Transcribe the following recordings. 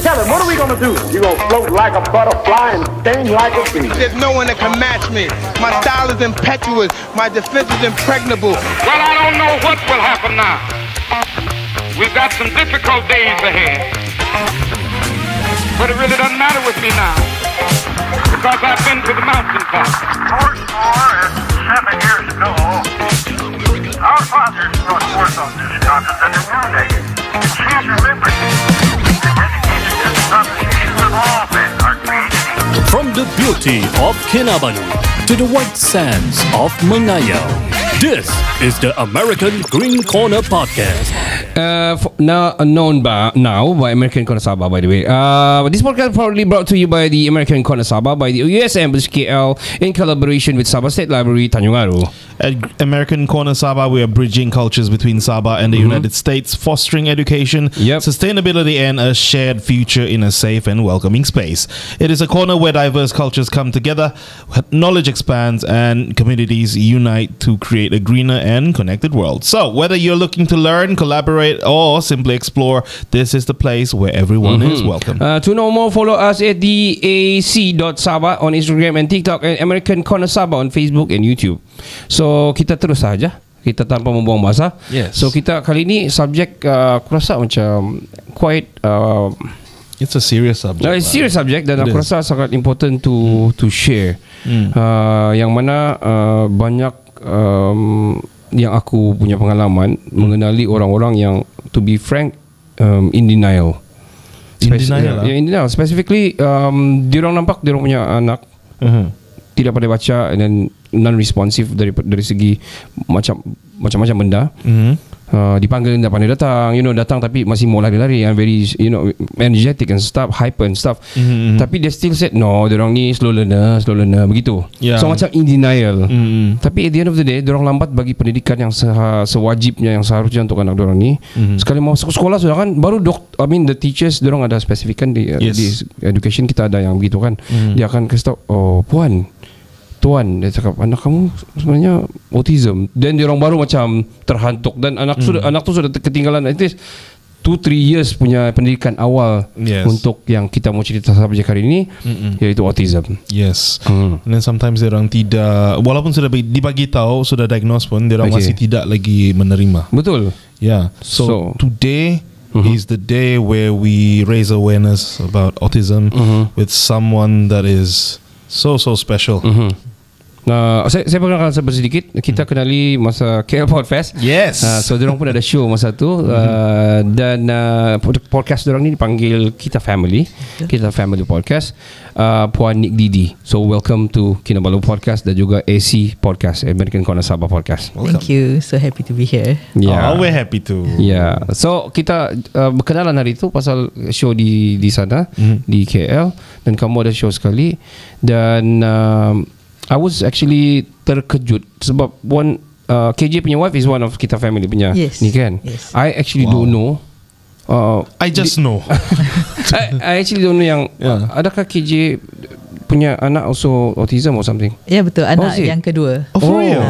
Tell him, what are we going to do? You going to float like a butterfly and sting like a bee. There's no one that can match me. My style is impetuous. My defense is impregnable. Well, I don't know what will happen now. We've got some difficult days ahead. But it really doesn't matter with me now. Because I've been to the mountaintop. 7 years ago, our fathers brought forth on this continent a new nation. She's remembered and dedicated to the conversation of all men are created. From the beauty of Kinabalu to the white sands of Mengayau, this is the American Green Corner Podcast. Now known by American Corner Sabah, by the way. This podcast proudly brought to you by the American Corner Sabah by the US Embassy KL in collaboration with Sabah State Library Tanjung Aru. At American Corner Sabah, we are bridging cultures between Sabah and the United States, fostering education, sustainability, and a shared future in a safe and welcoming space. It is a corner where diverse cultures come together, knowledge expands, and communities unite to create a greener and connected world. So, whether you're looking to learn, collaborate, or simply explore, this is the place where everyone is welcome. To know more, follow us at DAC.Sabah on Instagram and TikTok, and American Corner Sabah on Facebook and YouTube. So kita terus saja, kita tanpa membuang masa. So kita kali ni subjek aku rasa macam quite it's a serious subject. It's a serious subject dan aku rasa sangat important to share. Yang mana banyak yang aku punya pengalaman mengenali orang-orang yang, to be frank, in denial. In denial. Specifically, diorang nampak diorang punya anak tidak pandai baca and then non-responsive dari segi macam-macam benda. Dipanggil tak pandai datang, datang tapi masih mau lari-lari and very, energetic and stuff, hyper and stuff. Tapi they still said no, diorang ni slow learner begitu. So macam in denial. Tapi at the end of the day, diorang lambat bagi pendidikan yang sewajibnya, yang seharusnya untuk anak diorang ni. Sekali mau masuk sekolah sudah kan, baru the teachers diorang ada spesifikan di education kita ada yang begitu kan. Dia akan kasih tahu, oh Tuan, dia cakap anak kamu sebenarnya autism. Dan diorang baru macam terhantuk dan anak tu sudah ketinggalan at least 2-3 years punya pendidikan awal untuk yang kita mau cerita subjek hari ini, iaitu autism. And then sometimes diorang tidak, walaupun sudah dibagi tahu, sudah diagnose pun, diorang masih tidak lagi menerima. Betul. So today is the day where we raise awareness about autism with someone that is so special. Saya perkenalkan sedikit. Kita kenali masa KL Podfest. So diorang pun ada show masa tu. Dan podcast diorang ni dipanggil Kita Family. Kita Family Podcast. Puan Nick Didi. So welcome to Kinabalu Podcast dan juga AC Podcast, American Corner Sabah Podcast. Thank you. So happy to be here. We're happy to. So kita berkenalan hari tu pasal show di sana, di KL. Dan kamu ada show sekali. Dan I was actually terkejut sebab KJ punya wife is one of Kita Family punya ni kan. I actually don't know. I just know. I actually don't know yang adakah KJ punya anak also autism or something? Ya betul, anak yang kedua. For real?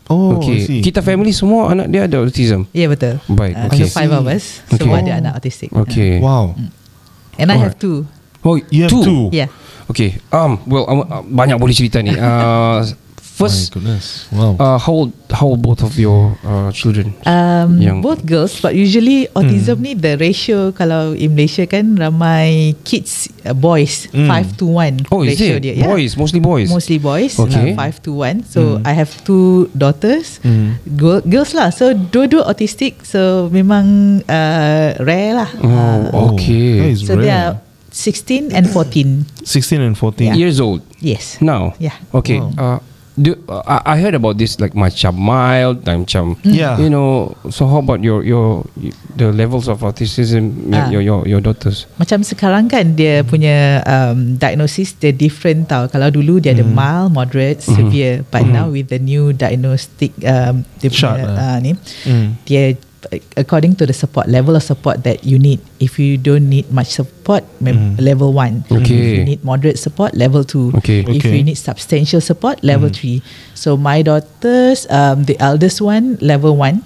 Okay. Kita Family semua anak dia ada autism. Ya betul. Baik. So 5 of us semua ada anak autistik. Okay. Wow. And I have 2. Oh, you have 2? Yeah. Okay. Banyak boleh cerita ni. First, my goodness. Wow. How old both of your children? Both girls, but usually autism ni the ratio kalau in Malaysia kan ramai kids boys 5 to 1. Oh, is it? Dia, boys, mostly boys. Mostly boys. Okay. 5 to 1. So I have 2 daughters, girls lah. So dua-dua autistic. So memang rare lah. Okay. So they are 16 and 14. 16 and 14 years old. Yes. Now. Yeah. Okay. Wow. I heard about this like macam mild, macam So how about the levels of autism your daughters? Macam sekarang kan dia punya diagnosis dia different tau. Kalau dulu dia ada mild, moderate, severe, but now with the new diagnostic dia punya ni dia according to the support level of support that you need. If you don't need much support, level 1. If you need moderate support, level 2. If you need substantial support, level 3. So my daughters, the eldest one, level 1.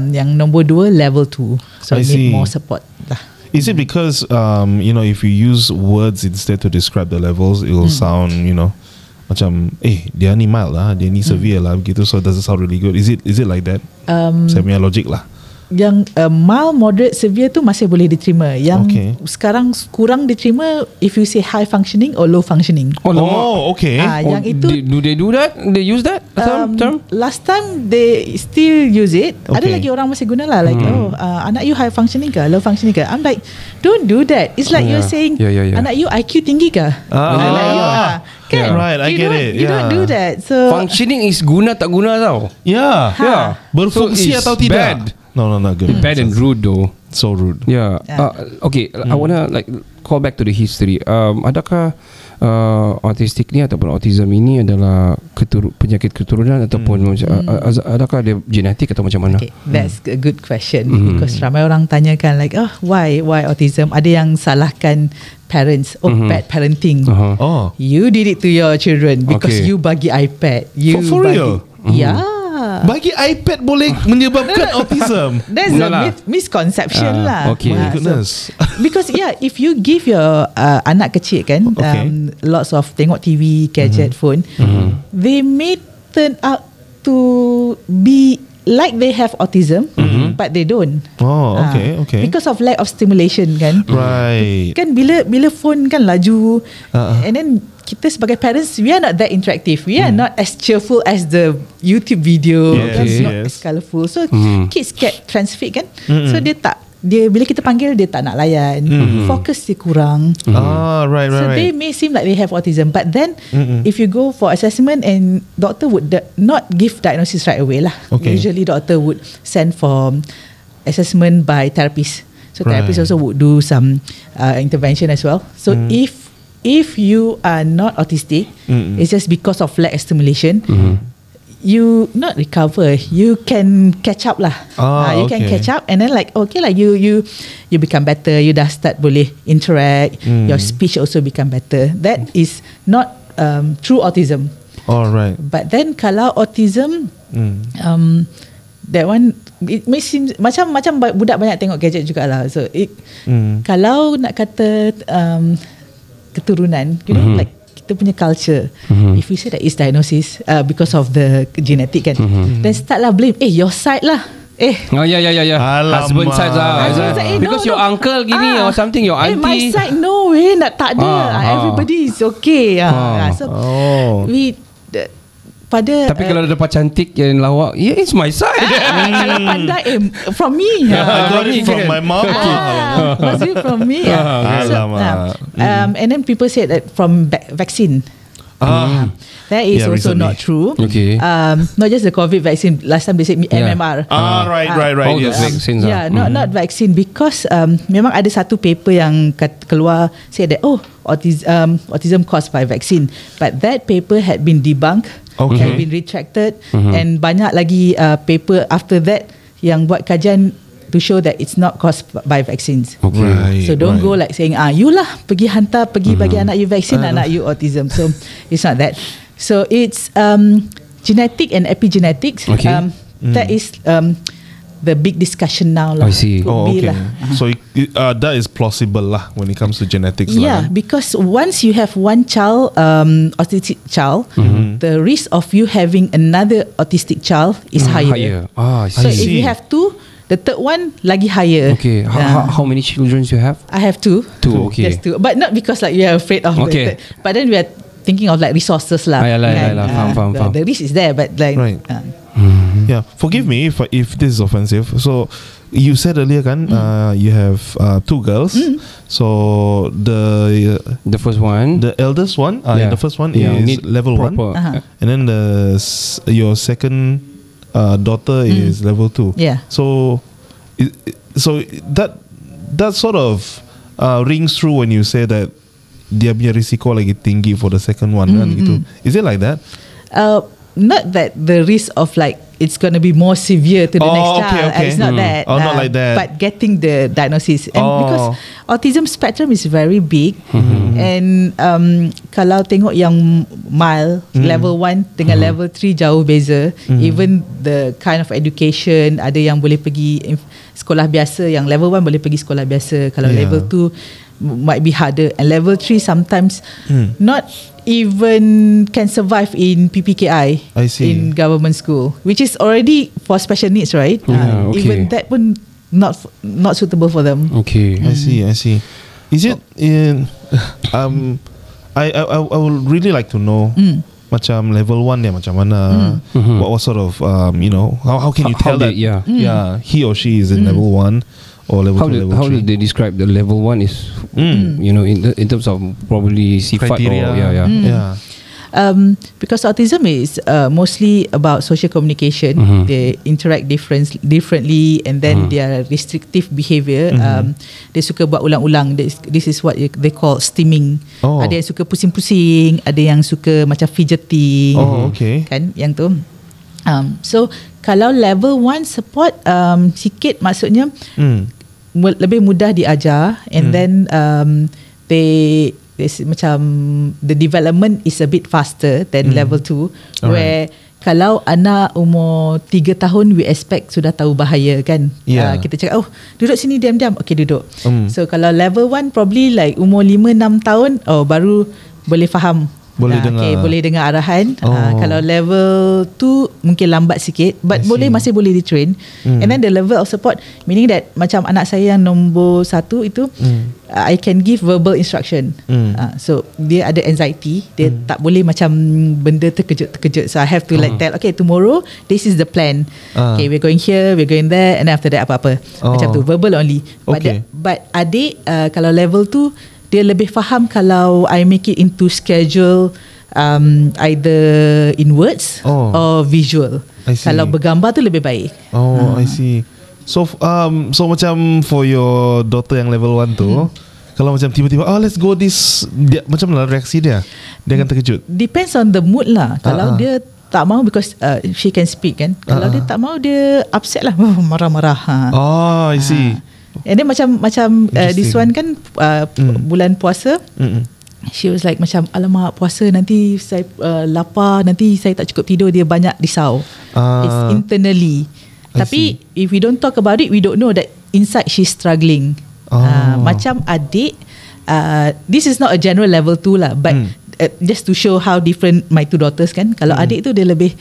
Yang nombor 2, level 2. So I need more support lah. Is it because if you use words instead to describe the levels, it will sound macam dia ni mild lah, dia ni severe lah begitu, so it doesn't sound really good. Is it like that? Saya punya logic lah. Yang mild, moderate, severe tu masih boleh diterima. Yang sekarang kurang diterima if you say high functioning or low functioning. Okay. Yang itu do they do that? They use that term? Last time they still use it. Ada lagi orang masih guna lah, like anak you high functioning ke, low functioning ke. I'm like, don't do that. It's like you're saying anak you IQ tinggi ke, anak you kan? Right, I get it. You don't do that. So functioning is guna tak guna tau. Berfungsi so atau tidak? Bad. No, not good. Bad and rude though. So rude. Yeah. Okay. I wanna call back to the history. Adakah autistic ni ataupun autism ini adalah penyakit keturunan ataupun adakah dia genetik atau macam mana? Okay, that's a good question because ramai orang tanyakan like, why autism? Ada yang salahkan parents, bad parenting. You did it to your children because you bagi iPad. You for real? Bagi iPad boleh menyebabkan autism. That's a misconception lah. Okay. My goodness. Because if you give your anak kecil kan, lots of tengok TV, gadget, phone, they may turn out to be like they have autism, but they don't. Okay. Because of lack of stimulation kan. Right. Kan bila phone kan laju, and then kita sebagai parents, we are not that interactive. We are not as cheerful as the YouTube video. Not as colourful. So kids get transfixed kan. So dia bila kita panggil dia tak nak layan. Fokus dia kurang. Right. So they may seem like they have autism, but then if you go for assessment and doctor would not give diagnosis right away lah. Usually doctor would send for assessment by therapist. So therapist also would do some intervention as well. So if you are not autistic, it's just because of lack of stimulation, you not recover, you can catch up lah. You can catch up, and then you become better. You dah start boleh interact. Your speech also become better. That is not true autism. Alright. But then kalau autism, that one it may seem macam budak banyak tengok gadget jugalah. So kalau nak kata keturunan, like kita punya culture, if you say that it's diagnosis because of the genetic kan, then start lah blame your side lah. Husband side lah. Because your uncle gini or something, your auntie. My side no way, tak ada. Everybody is okay. So we tapi kalau dapat cantik yang lawak, it's my side. Kalau pandai from me. I got it from my mom. Was it from me? And then people say that from vaccine. That is also recently. not true. Okay. Not just the COVID vaccine. Last time they said MMR. Right. Yes. Vaccines. Not vaccine, because memang ada satu paper yang keluar say that autism caused by vaccine, but that paper had been debunked, had been retracted, and banyak lagi paper after that yang buat kajian to show that it's not caused by vaccines. So don't go like saying you lah pergi bagi anak you vaccine, anak you autism. So it's not that. So it's genetic and epigenetics. That is the big discussion now lah. I see. So that is plausible lah when it comes to genetics. Because once you have one child, autistic child, the risk of you having another autistic child is higher. So if you have two, the third one lagi higher. Okay. How many children do you have? I have two. Okay. Just two. But not because like you are afraid of the third. But then we are thinking of like resources lah. Faham. The risk is there, but like forgive me if this is offensive. So you said earlier kan, you have two girls. So the first one, the eldest one, the first one is level proper. 1, and then your second daughter is level 2. So that sort of rings true when you say that dia punya risiko lagi tinggi for the second one kan gitu. Is it like that? Not that the risk of like it's going to be more severe to the next child. Okay. It's not that. Oh, not like that. But getting the diagnosis. And because autism spectrum is very big, and kalau tengok yang mild, level 1 dengan level 3 jauh beza. Even the kind of education, ada yang boleh pergi sekolah biasa, yang level 1 boleh pergi sekolah biasa. Kalau level 2 might be harder, and level 3 sometimes not even can survive in PPKI in government school, which is already for special needs, right? Even that pun not suitable for them. Okay, I see. Is it in I would really like to know macam level 1 dia macam mana, what sort of how can you tell that he or she is in level 1 or level 2, level 3? How do they describe the level 1 is in terms of probably sifat criteria? Because autism is mostly about social communication. They interact differently, and then their restrictive behaviour. They suka buat ulang-ulang. This is what they call stimming. Ada yang suka pusing-pusing, ada yang suka macam fidgeting. Kan yang tu. So kalau level 1 support sikit, maksudnya lebih mudah diajar, and then they macam the development is a bit faster than level 2, where kalau anak umur 3 tahun we expect sudah tahu bahaya kan. Kita cakap duduk sini diam-diam, okay duduk. So kalau level 1 probably like umur 5-6 tahun baru boleh faham, boleh dengar arahan. Kalau level 2 mungkin lambat sikit, but masih boleh di-train. And then the level of support, meaning that macam anak saya yang nombor 1 itu, I can give verbal instruction. So dia ada anxiety, dia tak boleh macam benda terkejut. So I have to like tell, okay, tomorrow this is the plan. Okay, we're going here, we're going there, and then after that apa-apa. Macam tu, verbal only. But adik kalau level 2, dia lebih faham kalau I make it into schedule, either in words or visual. Kalau bergambar tu lebih baik. I see. So macam for your daughter yang level 1 tu, kalau macam tiba-tiba let's go this, macam mana reaksi dia? Dia akan terkejut. Depends on the mood lah. Kalau dia tak mau, because she can speak kan. Kalau dia tak mau, dia upset lah, marah-marah. I see. And then macam this one kan bulan puasa, she was like macam, alamak puasa nanti saya lapar, nanti saya tak cukup tidur, dia banyak risau. It's internally. Tapi if we don't talk about it, we don't know that inside she's struggling. Macam adik, this is not a general level 2 lah, but just to show how different my 2 daughters kan. Kalau adik tu dia lebih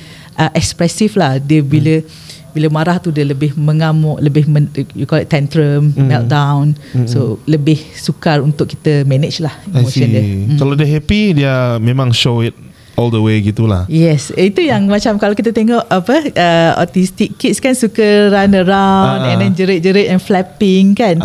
expressive lah. Dia bila marah tu dia lebih mengamuk, lebih you call it tantrum, meltdown. So lebih sukar untuk kita manage lah emotion dia. Kalau dia happy, dia memang show it all the way gitulah. Yes, itu yang macam kalau kita tengok autistic kids kan suka run around and then jerit-jerit and flapping kan.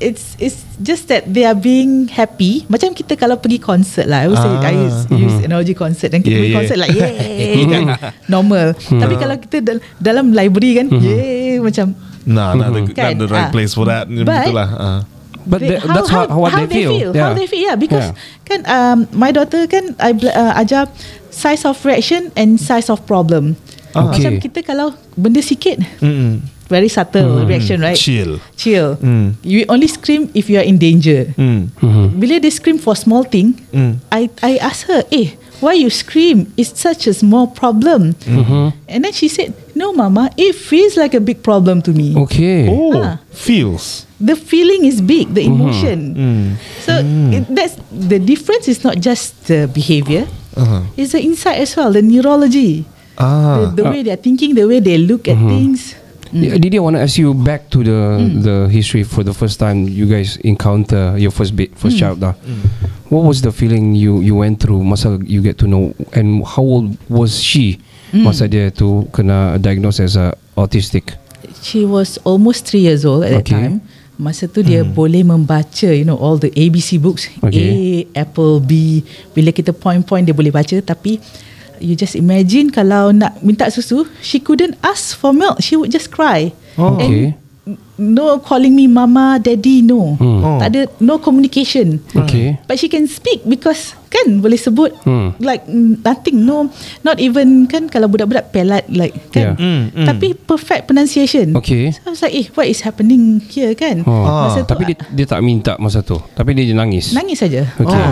It's just that they are being happy. Macam kita kalau pergi concert lah, I use analogy concert, dan kita pergi concert like kan, normal. Tapi kalau kita dalam library kan, macam not the right place for that. But that's how they feel. How they feel, because kan my daughter kan I ajar size of reaction and size of problem. Macam kita kalau benda sikit, very subtle reaction, right? Chill. You only scream if you are in danger. Bila they scream for small thing, I ask her, why you scream? It's such a small problem. And then she said, no mama, it feels like a big problem to me. Okay. Feels. The feeling is big, the emotion. So that's the difference. Is not just the behavior, it's the insight as well, the neurology, the way they're thinking, the way they look at things. Did I want to ask you back to the history for the first time you guys encounter your first child dah. What was the feeling you went through masa you get to know, and how old was she masa dia tu kena diagnosed as autistic? She was almost 3 years old at that time. Masa tu dia boleh membaca, all the ABC books. A, apple, B. Bila kita point dia boleh baca. Tapi you just imagine kalau nak minta susu, she couldn't ask for milk, she would just cry. And no calling me mama, daddy, no. Tak ada, no communication. Okay. But she can speak because kan boleh sebut like nothing, no, not even kan kalau budak-budak pelat like kan. Tapi perfect pronunciation. Okay. So I was like, what is happening here kan? Masa tu, Tapi dia tak minta masa tu. Tapi dia nangis. Nangis saja. Okay.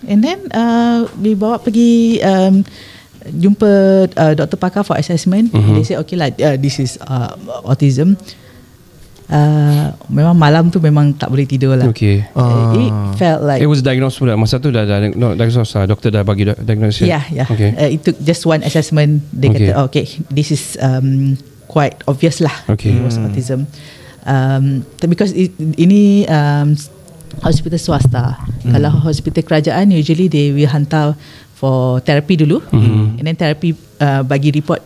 And then dibawa pergi jumpa doktor pakar for assessment. They say okay lah, this is autism. Memang malam tu memang tak boleh tidur lah. Okay. It felt like it was diagnosed pula masa tu dah diagnosed. Doktor dah bagi diagnosis. Yeah. Okay. It took just one assessment. They kata okay, this is quite obvious lah. Okay. It was autism. Because ini hospital swasta. Kalau hospital kerajaan usually they will hantar for therapy dulu, and then therapy bagi report.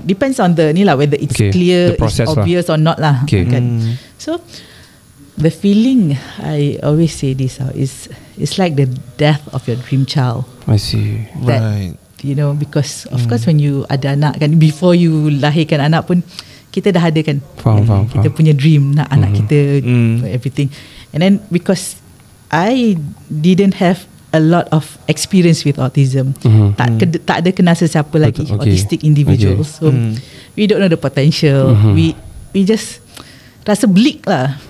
Depends on the ni lah, whether it's clear, it's obvious or not lah. Kan? So the feeling, I always say this, it's like the death of your dream child. I see. That, right. You know, because of course when you ada anak kan, before you lahirkan anak pun kita dah ada kan. Faham. Kita punya dream nak anak kita, everything. And then because I didn't have a lot of experience with autism, tak ada kenal sesiapa lagi autistic individuals. So we don't know the potential. We just rasa bleak lah.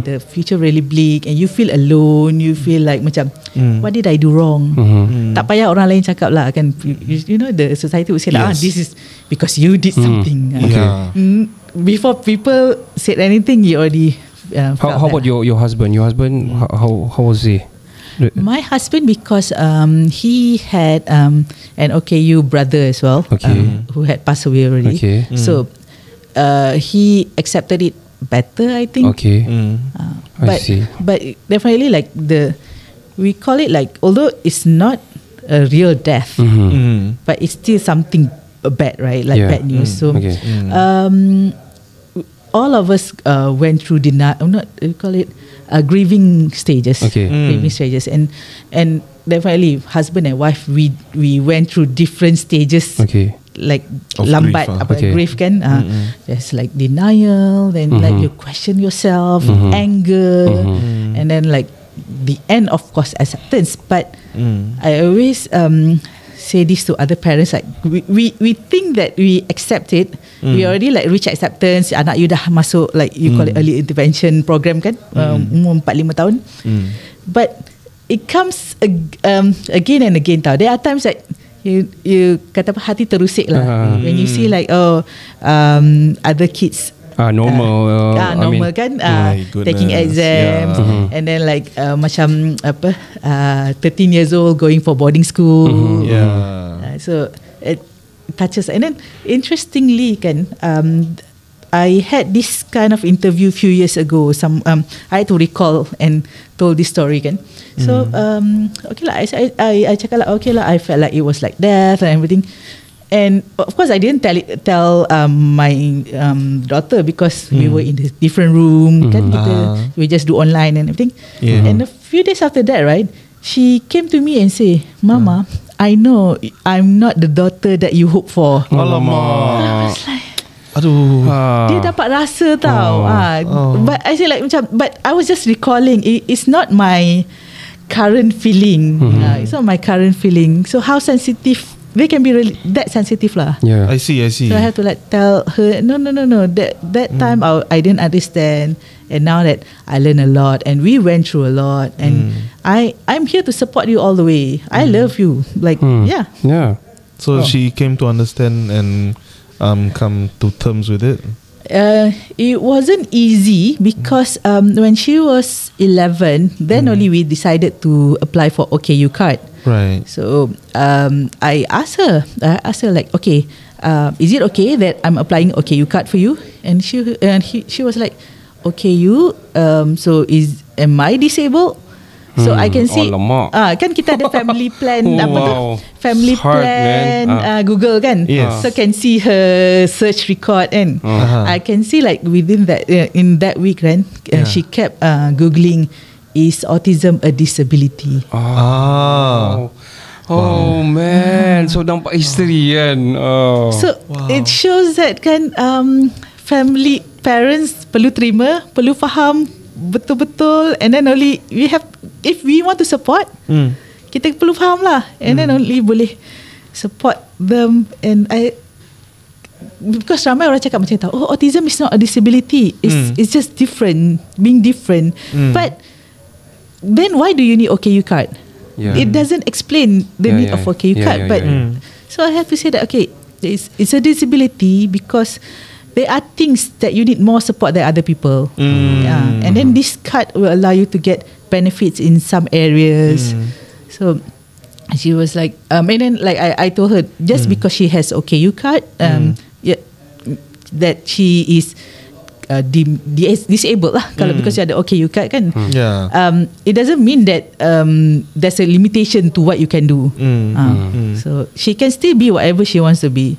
The future really bleak, and you feel alone. You feel like macam what did I do wrong? Tak payah orang lain cakap lah kan. You know, the society would say like, this is because you did something. Before people said anything, you already how about your husband? Your husband, how was he? My husband, because he had an OKU brother as well, who had passed away already. So he accepted it better, I think. I see. But definitely like we call it like, although it's not a real death, but it's still something bad, right? Like bad news. So all of us went through grieving stages. Grieving stages, and definitely husband and wife, we went through different stages. Like of lambat grief kan. There's like denial, then like you question yourself, anger, and then like the end, of course, acceptance. But I always say this to other parents, like we think that we accept it, we already like reach acceptance, anak you dah masuk like you call it early intervention program kan, umur 4-5 tahun, but it comes again and again tau. There are times that you kata apa, hati terusik lah when you see like other kids normal kan, taking exams, and then like macam apa 13 years old going for boarding school, so it touches. And then interestingly kan, I had this kind of interview few years ago. I had to recall and told this story kan. So okay lah, I cakap lah, okay lah, I felt like it was like death and everything. And of course I didn't tell my daughter, because we were in a different room kan, we just do online and everything. And a few days after that, right, she came to me and say, Mama, I know I'm not the daughter that you hope for. Alamak. I was like, dia dapat rasa tau. But I say like macam, but I was just recalling, it's not my current feeling. It's not my current feeling. So how sensitive they can be, really that sensitive lah. I see. So I have to like tell her, no. That time I didn't understand, and now that I learned a lot, and we went through a lot, and I'm here to support you all the way. I love you, like So she came to understand and come to terms with it. It wasn't easy, because when she was 11, then only we decided to apply for OKU card. Right. So I asked her like, okay, is it okay that I'm applying OKU card for you? And she was like, OKU, so am I disabled? So I can see, kan kita ada family plan, apa tu? Family plan, Google kan? So can see her search record and I can see like within that, in that week kan, she kept Googling, is autism a disability? Man, so nampak history kan. So it shows that kan, family parents perlu terima, perlu faham betul-betul, and then only we have, if we want to support, kita perlu faham lah, and then only boleh support them. And because ramai orang cakap macam tu, autism is not a disability, it's just different, being different. But then why do you need OKU card? It doesn't explain the need of OKU card. But so I have to say that, okay, it's a disability because there are things that you need more support than other people. And then this card will allow you to get benefits in some areas. So she was like, and then like I told her, just because she has OKU card, that she is disabled lah. Kalau because you ada OKU card kan, it doesn't mean that there's a limitation to what you can do. So she can still be whatever she wants to be.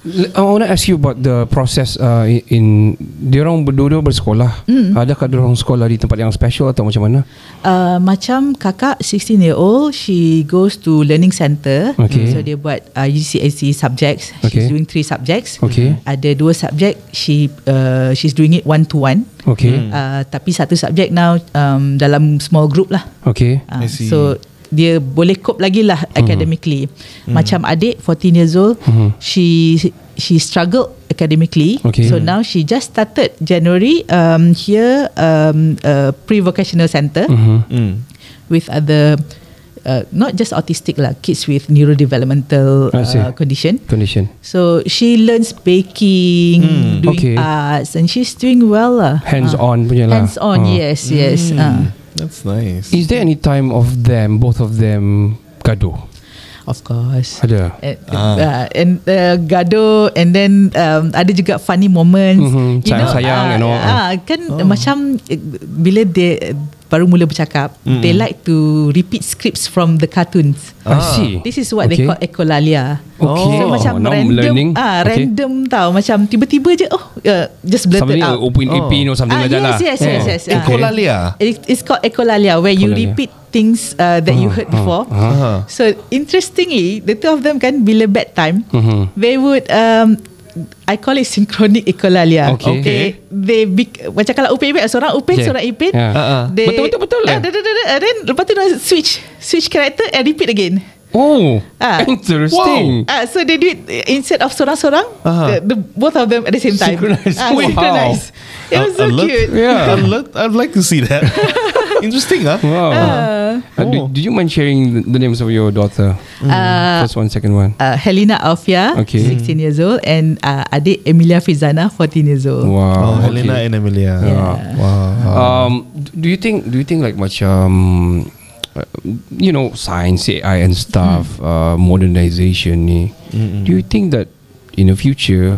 I want to ask you about the process in diorang berdua bersekolah. Adakah diorang sekolah di tempat yang special atau macam mana? Macam kakak 16-year-old, she goes to learning center. So dia buat UCSC subjects. She's doing 3 subjects. Ada 2 subjek she's doing it 1-to-1. Tapi 1 subjek now dalam small group lah. So dia boleh cope lagi lah academically. Macam adik 14 years old, she struggled academically. So now she just started January here pre-vocational center with other not just autistic lah, kids with neurodevelopmental condition. So she learns baking, doing arts, and she's doing well lah. Hands-on punya lah. Hands-on, yes. That's nice. Is there any time of them, both of them, gaduh? Of course. Ada. And gaduh, and then ada juga funny moments. Sayang-sayang, kan macam bila dia baru mula bercakap, they like to repeat scripts from the cartoons. I see. This is what they call echolalia. So macam random, random tau. Macam tiba-tiba je, just blurted out. Upin Ipin or something like that lah. Yes. Echolalia. It's called echolalia, where you repeat things that you heard before. So interestingly, the 2 of them kan, bila bedtime, they would I call it synchronic echolalia. They macam kalau Upin Ipin, seorang Upin, seorang Ipin. Betul lah. Then lepas tu switch character and repeat again. Interesting. So they do it instead of seorang-seorang, both of them at the same time. Synchronized. It was so cute. I'd like to see that. Interesting, huh? Did you mind sharing the names of your daughter? First one, second one. Helena Alfia, 16 years old, and adik Emilia Frizana, 14 years old. Wow. Helena and Emilia. Wow. Do you think like macam science, AI and stuff, modernization ni, do you think that in the future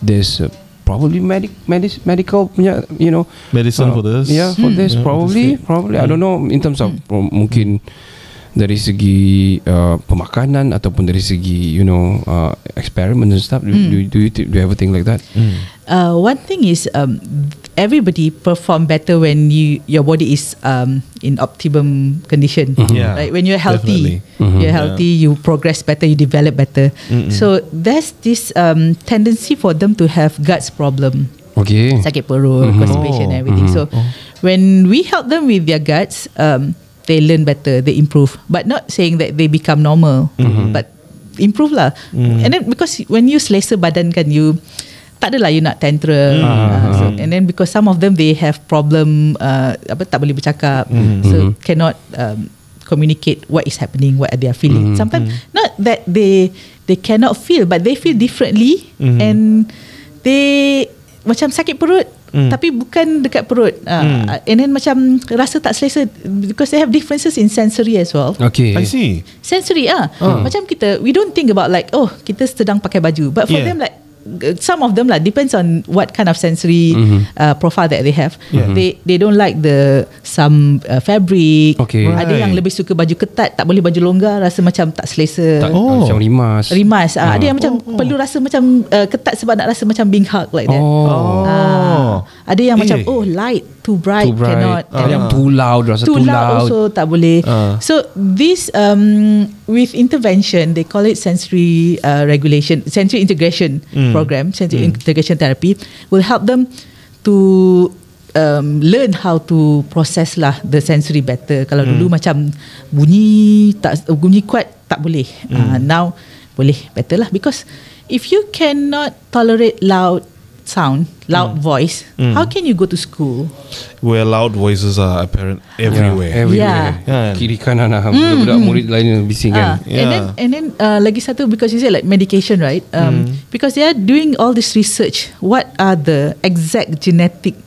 there's probably medical punya, medicine for this? For this probably I don't know, in terms of mungkin dari segi pemakanan ataupun dari segi experiment and stuff. Do you ever think like that? One thing is everybody perform better when your body is in optimum condition. Right? When you're healthy, you progress better, you develop better. So there's this tendency for them to have guts problem. Sakit perut, constipation, and everything. So when we help them with their guts, they learn better, they improve. But not saying that they become normal, but improve lah. And then because when you selesa badan kan, you tak adalah you nak tantrum. And then because some of them they have problem, tak boleh bercakap, so cannot communicate what is happening, what they are feeling. Sometimes not that they cannot feel, but they feel differently, and they macam sakit perut, tapi bukan dekat perut, and then macam rasa tak selesa because they have differences in sensory as well. I see. Sensory macam kita, we don't think about like, kita sedang pakai baju, but for them like some of them lah, depends on what kind of sensory profile that they have. They don't like some fabric. Ada yang lebih suka baju ketat, tak boleh baju longgar, rasa macam tak selesa. Macam rimas. Ada yang macam perlu rasa macam ketat sebab nak rasa macam being hug like that. Ada yang macam light too bright, cannot. Ada yang too loud, rasa too loud also tak boleh. So this with intervention, they call it sensory regulation, sensory integration program, sensory integration therapy will help them to learn how to process lah the sensory better. Kalau dulu macam bunyi kuat tak boleh. Now boleh better lah, because if you cannot tolerate loud sound, loud voice, how can you go to school? Where loud voices are apparent everywhere. Yeah. Kiri kanan budak-budak murid lain bising kan. And then lagi satu, because you said like medication, right? Because they are doing all this research, what are the exact genetic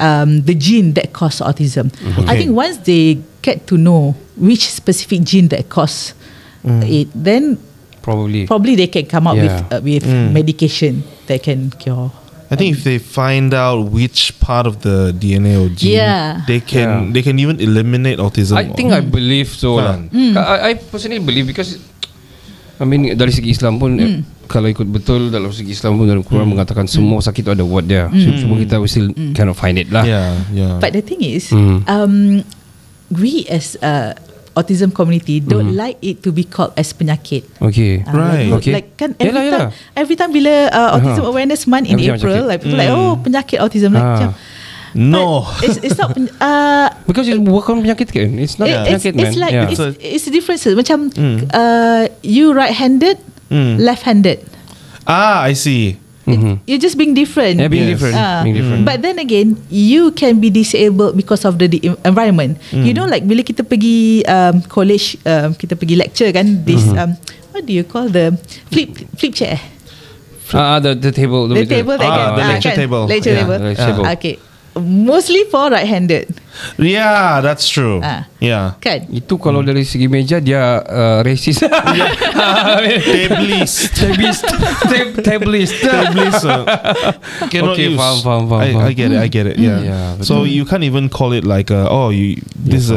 the gene that cause autism. I think once they get to know which specific gene that cause it, then probably they can come up with medication that can cure. I think if they find out which part of the DNA or gene, they can even eliminate autism. I think I believe so lah. I personally believe, because I mean dari segi Islam pun kalau ikut betul dalam segi Islam pun dalam Quran mengatakan semua sakit tu ada word dia. Semua kita we still cannot find it lah. But the thing is, we as autism community don't like it to be called as penyakit. Okay. Right. Like kan every time bila Autism Awareness Month in April, like people like penyakit autism, like macam, no, it's not because it's bukan penyakit kan. It's not penyakit, man. It's like it's differences. Macam you right-handed, left-handed. I see. You're just being different. Being different. But then again, you can be disabled because of the environment. You know, like bila kita pergi college, kita pergi lecture kan, this what do you call the flip chair? The table. The table that the lecture table. Lecture table. Okay. Mostly for right-handed. Yeah, that's true. Yeah. Kan? Itu kalau dari segi meja dia racist. Tablist. Cannot use. Faham. I get it. Yeah. So you can't even call it like this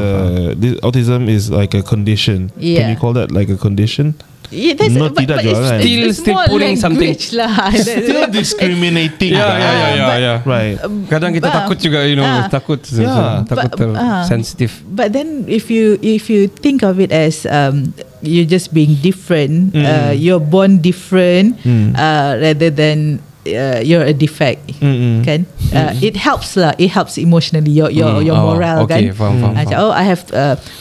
autism is like a condition. Can you call that like a condition? Yeah, that's No, tidak juga kan. Still putting something lah. Still discriminating. Right. Kadang kita takut juga, takut sensitive. But then if you think of it as you're just being different, you're born different, rather than you're a defect, kan? It helps lah. It helps emotionally your morale, kan? Faham. I have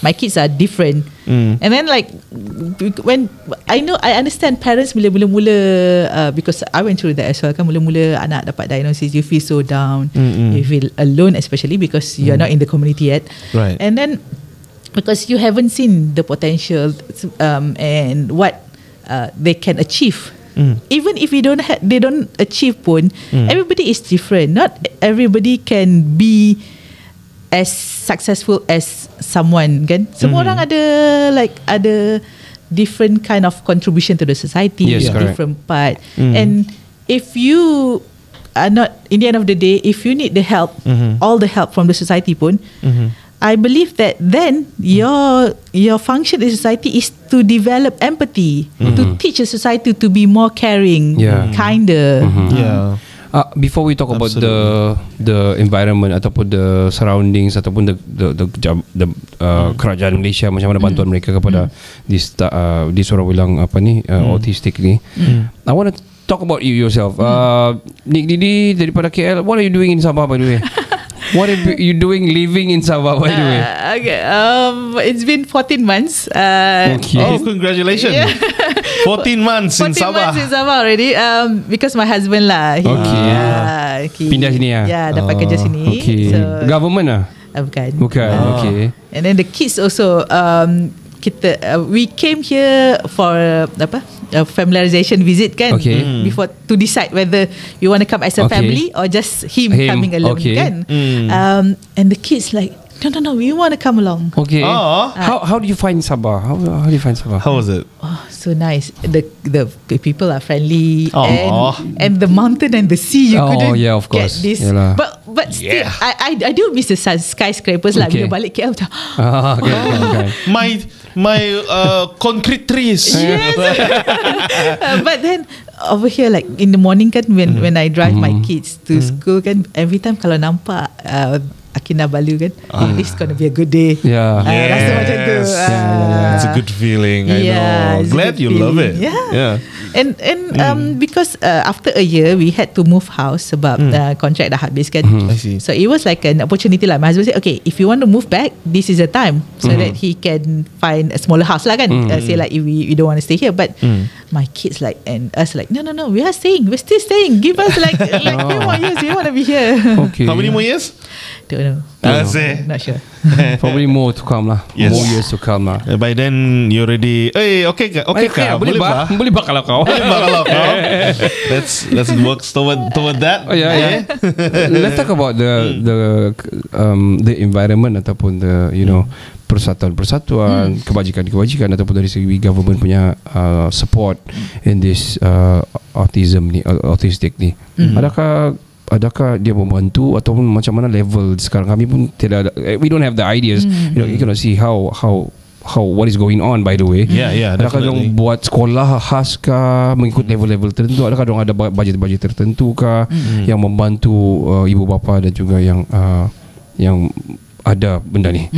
my kids are different, and then like when I understand parents bila mula-mula because I went through that as well, kan? Mula-mula anak dapat diagnosis, you feel so down, you feel alone, especially because you're not in the community yet, right? And then because you haven't seen the potential and what they can achieve. Even if they don't achieve pun, everybody is different. Not everybody can be as successful as someone, kan? Semua orang ada different kind of contribution to the society, different part. And if you are not, in the end of the day, if you need the help, all the help from the society pun, I believe that then your function in society is to develop empathy, to teach a society to be more caring, kinder. Before we talk about the environment ataupun the surroundings ataupun the kerajaan Malaysia macam mana bantuan mereka kepada this orang bilang autistic ni, I want to talk about you yourself. Nick Didi daripada KL, what are you doing in Sabah, by the way? What are you doing living in Sabah, by the way? Okay, it's been 14 months. Oh, congratulations! 14 months in Sabah. 14 months in Sabah already. Because my husband lah. Pindah sini ya? Ya, dapat kerja sini. Okay. So, government lah? Bukan. Okay. And then the kids also. We came here for a familiarization visit, kan? Before to decide whether you want to come as a family or just him coming alone, kan? And the kids like, no, we want to come along. Okay. How do you find Sabah? How do you find Sabah? How was it? Oh, so nice. The people are friendly, and the mountain and the sea. You couldn't of course. get this. Yalah. But still, I do miss the skyscrapers lah. Bila balik KL macam, My concrete trees. Yes. But then over here like in the morning kan when I drive my kids to school kan, every time kalau nampak Kinabalu kan, this is gonna be a good day. Rasa macam tu. It's a good feeling. I know. Glad you love it. Yeah. And because after a year we had to move house sebab contract dah habis kan. I see. So it was like an opportunity lah. My husband said, okay, if you want to move back, this is the time, so that he can find a smaller house lah kan. Say like if we don't want to stay here, but my kids like and us like no, we are staying, we're still staying. Give us like few more years, we want to be here. Okay. How many more years? Don't know. Not sure. Probably more to come lah. Yes. More years to come lah. By then you already okay kah? Boleh bah kalau kau. Let's work toward that. Yeah. Let's talk about the environment ataupun the persatuan, kebajikan ataupun dari segi government punya support in this autistic ni. Adakah dia membantu ataupun macam mana level sekarang? Kami pun tidak ada, we don't have the ideas. You cannot see how what is going on, by the way. definitely. Adakah diorang buat sekolah khas kah mengikut level-level tertentu? Adakah diorang ada bajet-bajet tertentu kah yang membantu ibu bapa dan juga yang ada benda ni?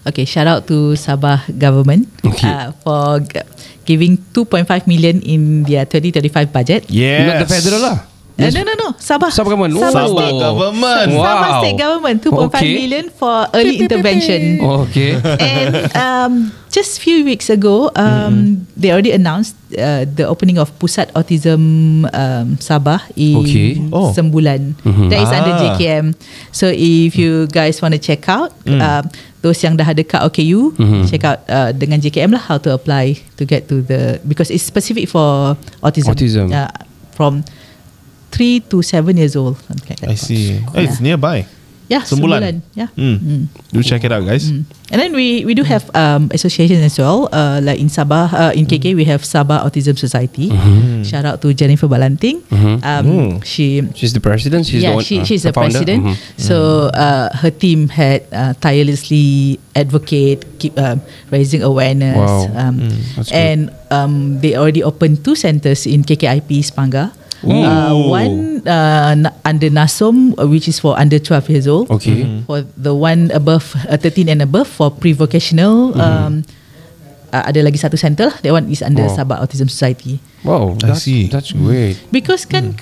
Okay, shout out to Sabah government for giving 2.5 million in their 2035 budget. Yes. Not the federal lah. No. Sabah government. Sabah government. Sabah state government 2.5 million for early intervention. Okay. And just few weeks ago, they already announced the opening of Pusat Autism Sabah in Sembulan. That is under JKM. So if you guys want to check out, those yang dah ada kat OKU, check out dengan JKM lah how to apply to get to because it's specific for autism. From 3 to 7 years old, something like that. I see. It's nearby. Yeah, Sembulan. Yeah. Do check it out, guys. And then we do have associations as well. Like in Sabah, in KK we have Sabah Autism Society. Shout out to Jennifer Balanting. She's the president. She's the president. So her team had tirelessly keep raising awareness. Wow. And they already opened 2 centers in KKIP Sepanggar. One under NASOM, which is for under 12 years old. Okay. For the one above 13 and above for pre-vocational, ada lagi satu center. That one is under Sabah Autism Society. Wow, I see. That's great. Because kan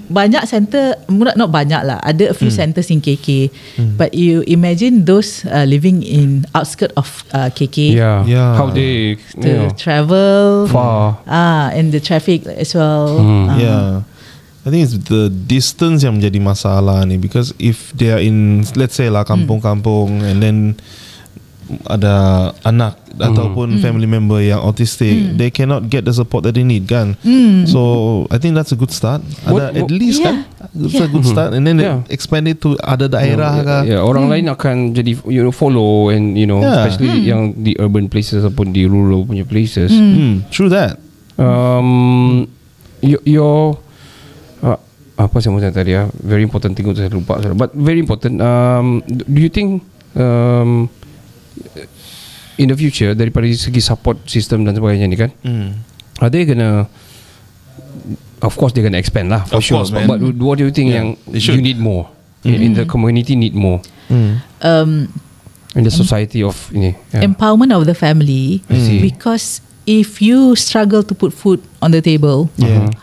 banyak center, not banyak lah, ada a few centers in KK. But you imagine those living in outskirts of KK. Yeah. How they travel far. And the traffic as well. I think it's the distance yang menjadi masalah ni, because if they are in, let's say lah, kampung-kampung, and then ada anak ataupun family member yang autistic, they cannot get the support that they need kan. So I think that's a good start. At least kan, it's a good start, and then they expand it to other daerah kan. Orang lain akan jadi follow, and especially yang di urban places ataupun di rural punya places. True that. Your apa saya mahu cakap tadi very important thing, saya lupa, but very important. Do you think in the future daripada segi support system dan sebagainya ni kan, are they gonna, of course they're gonna expand lah for sure, but what do you think yang you need more in the community, need more in the society of ini empowerment of the family? Because if you struggle to put food on the table,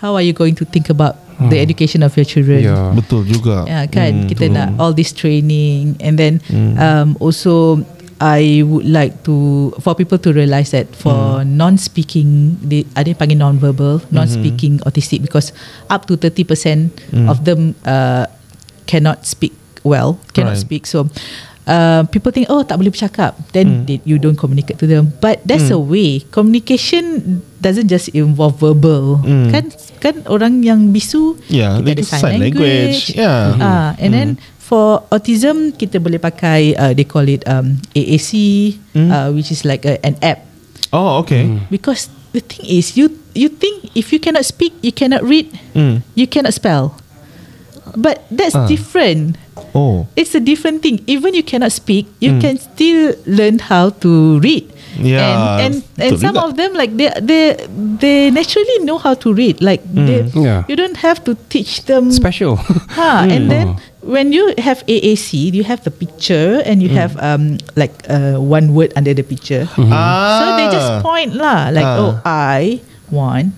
how are you going to think about the education of your children? Betul juga. Kan kita nak all this training, and then also I would like for people to realise that for non-speaking, ada yang panggil non-verbal, non-speaking autistic, because up to 30% of them cannot speak well, cannot speak. So people think, tak boleh bercakap, then you don't communicate to them. But there's a way. Communication doesn't just involve verbal. Kan orang yang bisu, kita ada sign language. And then for autism, kita boleh pakai they call it AAC, which is like an app. Oh, okay. Because the thing is, you think if you cannot speak, you cannot read, you cannot spell. But that's different. It's a different thing. Even you cannot speak, you can still learn how to read. Yeah, and betul some juga. of them like they naturally know how to read. Like you don't have to teach them Special. And then when you have AAC, you have the picture and you have like one word under the picture. So they just point lah, like I want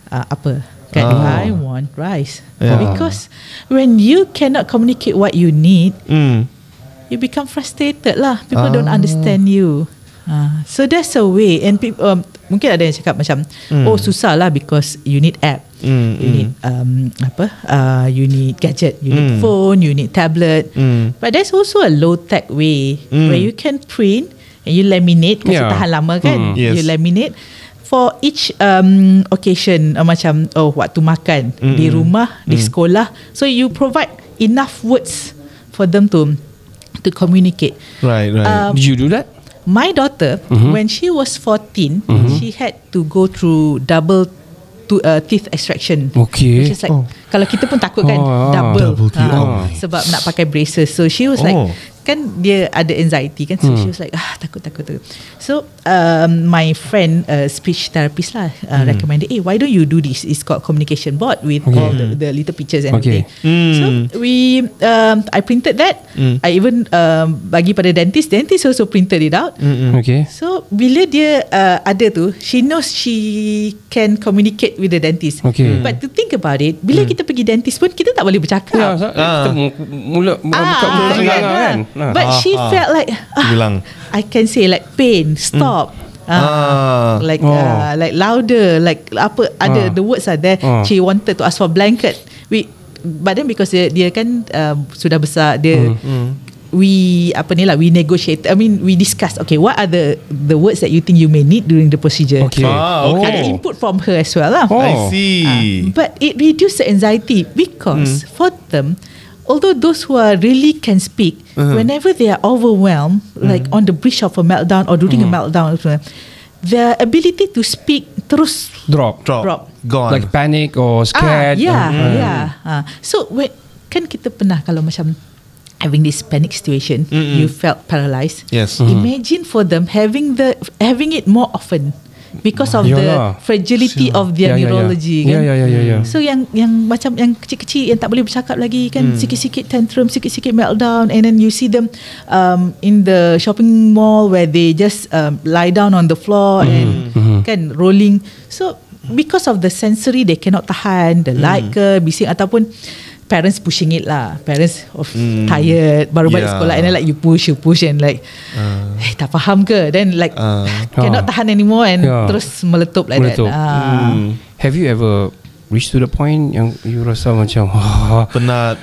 apa? I want rice. Because when you cannot communicate what you need, you become frustrated lah. People don't understand you. So that's a way. And people, mungkin ada yang cakap macam oh susah lah because you need app, you need you need gadget, you need phone, you need tablet. But there's also a low tech way where you can print and you laminate kasi tahan lama kan. Yes. You laminate for each occasion, macam waktu makan di rumah, di sekolah. So you provide enough words for them to communicate. Right. Did you do that? My daughter, when she was 14, she had to go through double teeth extraction. Okay. Which is like kalau kita pun takut kan, double teeth. Sebab nak pakai braces. So she was like, kan dia ada anxiety kan, so she was like takut. So my friend speech therapist lah recommended, why don't you do this? It's called communication board with all the little pictures and everything. So we I printed that. I even bagi pada dentist also printed it out. Okay. So bila dia ada tu, she knows she can communicate with the dentist. Okay. But to think about it, bila kita pergi dentist pun kita tak boleh bercakap. Kita mula buka mulut kan. But she felt like I can say like pain, stop, like louder, like apa ada the words are there. She wanted to ask for blanket. But then because dia kan sudah besar, dia we negotiate. I mean, we discussed. Okay, what are the words that you think you may need during the procedure? Okay. Ada input from her as well lah. I see. But it reduced the anxiety because for them, although those who are really can speak, whenever they are overwhelmed, like on the bridge of a meltdown or during a meltdown, their ability to speak terus drop. Gone. Like panic or scared. So when kan kita pernah kalau macam having this panic situation, you felt paralyzed. Yes. Imagine for them having it more often. Because of the fragility of their neurology kan. So yang macam yang kecil-kecil yang tak boleh bercakap lagi kan, sikit-sikit tantrum, sikit-sikit meltdown, and then you see them in the shopping mall where they just lie down on the floor and kan rolling. So because of the sensory, they cannot tahan the light ke bising, ataupun parents pushing it lah. Parents tired, baru balik sekolah, and then like you push and like tak faham ke, then like cannot tahan anymore and terus meletup like that. Have you ever reached to the point yang you rasa macam penat,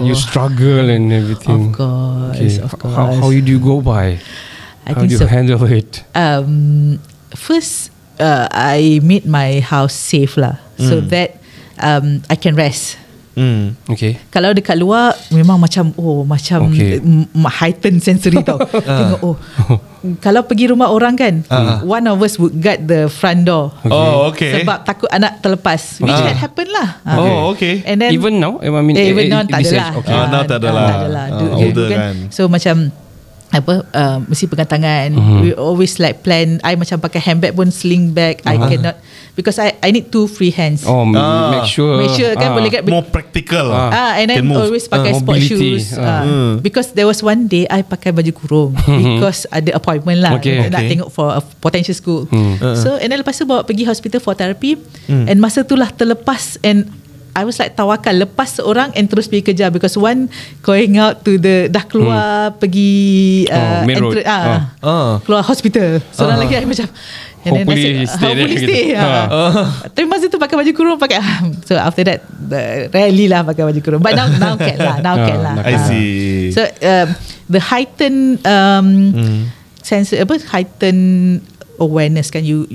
you struggle and everything? Of course. How do you go by? How do you handle it? First I made my house safe lah, so that I can rest. Okay. Kalau dekat luar memang macam heightened sensory tau. Tengok kalau pergi rumah orang kan, one of us would guard the front door. Okay. Sebab takut anak terlepas, which had happened lah. Okay. And then even now, I mean, even now tak adalah. Okay. Now tak adalah. Older kan. So macam mesti pegang tangan. We always like plan. I macam pakai handbag pun sling bag. I cannot, because I need 2 free hands. Make sure kan boleh get more practical. And then always pakai sport mobility. shoes. Because there was one day I pakai baju kurung because ada appointment lah, nak tengok for a potential school. So and then lepas tu bawa pergi hospital for therapy, and masa tu lah terlepas, and I was like tawakal, lepas seorang and terus pergi kerja, because one going out to the dah keluar pergi keluar hospital, seorang lagi I macam hopefully stay. Tapi masa tu pakai baju kurung, so after that rarely lah pakai baju kurung, but now can lah. I see. So the heightened sense, heightened awareness kan, you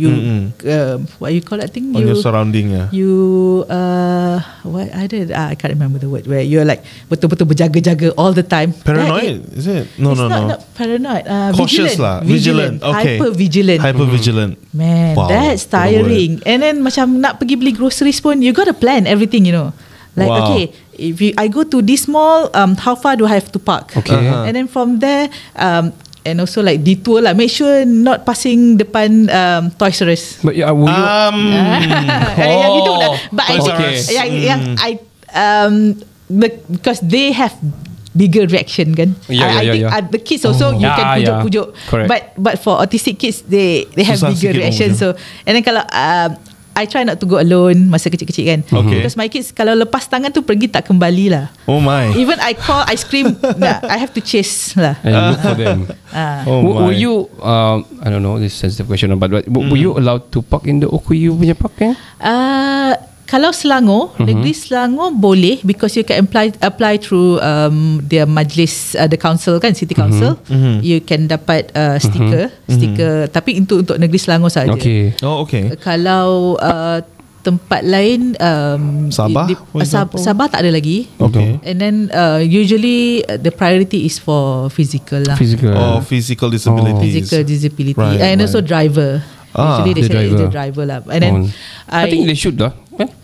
what you call that thing, on your surrounding, you what I can't remember the word, where you're like betul-betul berjaga-jaga all the time. Paranoid is it? No. Not paranoid, cautious vigilant. Okay. Hyper vigilant. Man, that's tiring. And then macam nak pergi beli groceries pun, you got to plan everything, like okay, if I go to this mall, how far do I have to park? Okay. And then from there, and also like detour lah. Make sure not passing depan Toys R Us. But yeah, will you? Yang itu dah. But Toys R Us. yang I because they have bigger reaction kan. I think the kids also you can pujuk-pujuk. But for autistic kids they have Susah bigger sikit reaction. So and then kalau I try not to go alone masa kecil-kecil kan. Because my kids kalau lepas tangan tu pergi tak kembali lah. Oh my. Even I call, I scream, I have to chase lah. And look for them. Were you I don't know, this is a sensitive question, but were you allowed to park in the OKU punya park kan? Kalau Selangor, negeri Selangor boleh, because you can apply through their majlis, the council kan, city council. You can dapat stiker, tapi itu untuk negeri Selangor saja. Okay. Oh, okay. Kalau tempat lain, Sabah, Sabah tak ada lagi. Okay. And then usually the priority is for physical lah. Physical disabilities. Physical disability, Right, and also driver. Usually they say the driver lah. And then I think they should lah.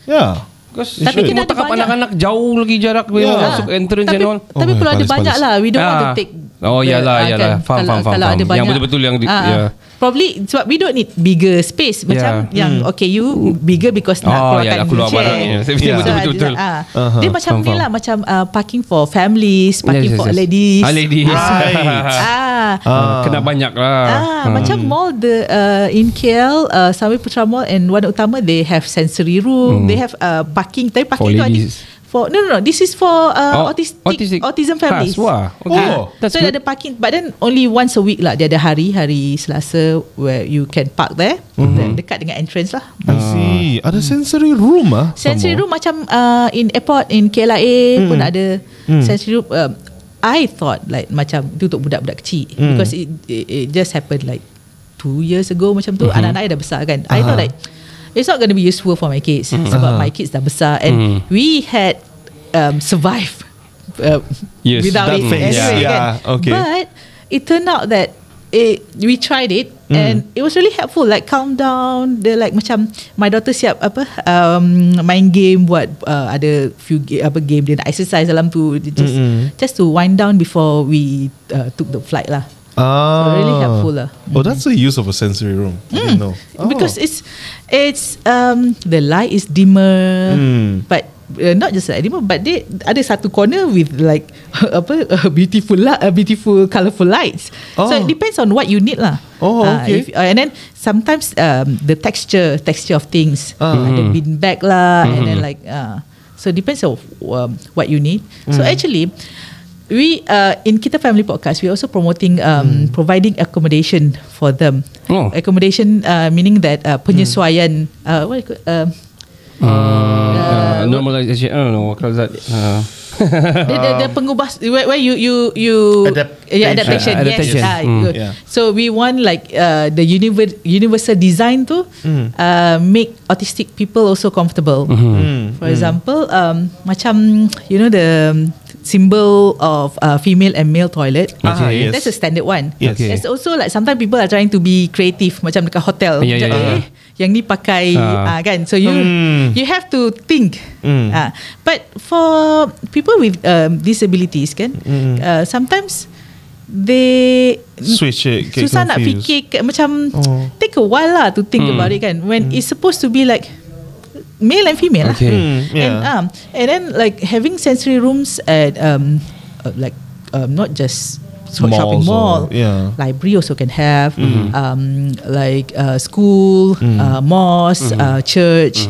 Yeah. Tapi kita ada tak banyak anak-anak jauh lagi jarak masuk entrance and all. Tapi perlu ada banyak lah. We don't want to take. Yalah. Faham. Kalau ada banyak, yang betul-betul yang probably sebab we don't need bigger space. Macam yang okay, you bigger because nak keluar barang. Betul-betul. Dia macam ni lah, macam parking for families, parking for ladies. Ladies. Kena banyak lah. Macam mall in KL, Sami Putra Mall and Wana Utama, they have sensory room. They have parking. Tapi parking for no, this is for autism families. Wah, okay. So ada parking, but then only once a week lah. Dia ada hari Selasa where you can park there, dekat dengan entrance lah. I see. Ada sensory room Sensory room macam in airport, in KLIA pun ada sensory room. I thought like macam itu untuk budak-budak kecil, because it just happened like 2 years ago macam tu. Anak-anak dah besar kan. I thought like it's not going to be useful for my kids, sebab my kids dah besar and we had survived without it anyway, kan? But it turned out that we tried it and it was really helpful. Like calm down. They like macam my daughter siap main game, buat ada few game dia nak exercise dalam tu, just to wind down before we took the flight lah. So really helpful lah. Oh, that's the use of a sensory room. I didn't know. Because it's the light is dimmer, but not just like dimmer, but they ada satu corner with like beautiful colourful lights. So it depends on what you need lah. Okay. And then sometimes the texture of things, ada bin bag lah, and then like so depends on what you need. So actually, we in Kita Family Podcast, we also promoting providing accommodation for them. Accommodation meaning that penyesuaian what you call, normalization. I don't know what calls that. The pengubah where you adaptation. Yes. So we want like the universal design to make autistic people also comfortable. For example, macam you know the symbol of female and male toilet. Yes. That's a standard one. Yes. Okay. There's also like sometimes people are trying to be creative, macam dekat hotel. Yang ni pakai kan. So you have to think. But for people with disabilities kan, sometimes they switch it, susah nak fikir macam take a while lah to think about it kan, when it's supposed to be like male and female lah. And then like having sensory rooms at like not just shopping mall, library also can have, like school, mosque, church,